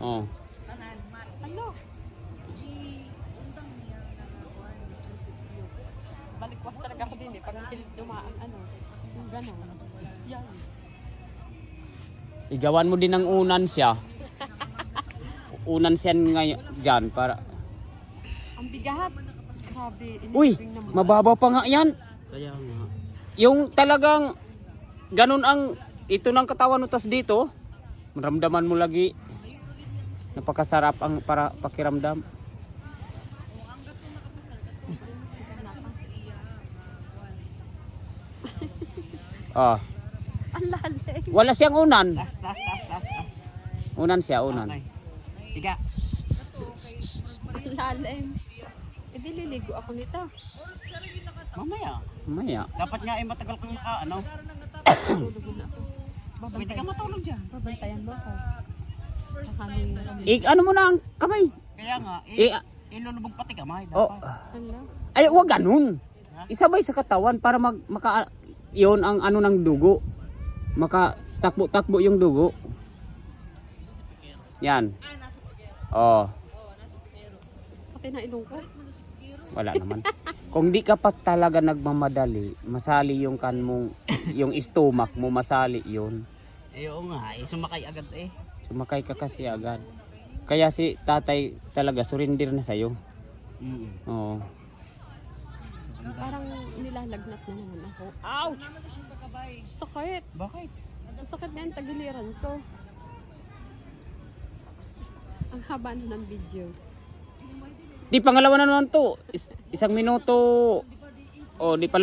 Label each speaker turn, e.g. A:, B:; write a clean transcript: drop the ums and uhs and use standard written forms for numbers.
A: Oh.
B: Ano? Balikwas talaga ako din eh. Pag dumaan, ano, yung gano'n. Yan.
A: Igawan mo din ng unan siya. Unan siya ngayon dyan para...
B: Ang bigat. Grabe.
A: Uy, mababaw pa nga yan.
C: Kaya nga.
A: Yung talagang ganun ang ito ng katawan utas dito. Maramdaman mo lagi. Napakasarap ang para pakiramdam. Ah,
B: Ang lalim.
A: wala siyang unan.
C: Tas.
A: Unan siya, unan.
C: Okay. Tiga.
B: Ang lalim. E di liligo ako nito.
C: Mamaya.
A: Maya.
C: Dapat nga ay matagal kang ano.
B: Tulog na ako.
C: Pwede ka matulog dyan.
B: Babantayan mo ako. Kakanin na kami.
A: Ano mo na ang kamay?
C: Kaya nga, ilulubog pati kamay.
A: Oh,
C: Dapat.
B: Hala.
A: ay wag ganun. Isabay sa katawan para maka yon ang ano ng dugo. Maka takbo yung dugo. Yan. Oh,
B: Pati na ilong ko.
A: wala naman. Kung di ka pa talaga nagmamadali, masali yung kan mong yung stomach mo masali yun.
C: Eh oo nga, sumakay agad eh.
A: Sumakay ka kasi agad. Kaya si tatay talaga surrender na sa'yo. Oo.
B: Parang nilalagnat na naman ako. Ouch! Sakit.
C: Bakit?
B: Ang sakit na yung tagiliran ko. Ang haba na ng video.
A: Di pangalawa na naman to. Isang minuto. O di pa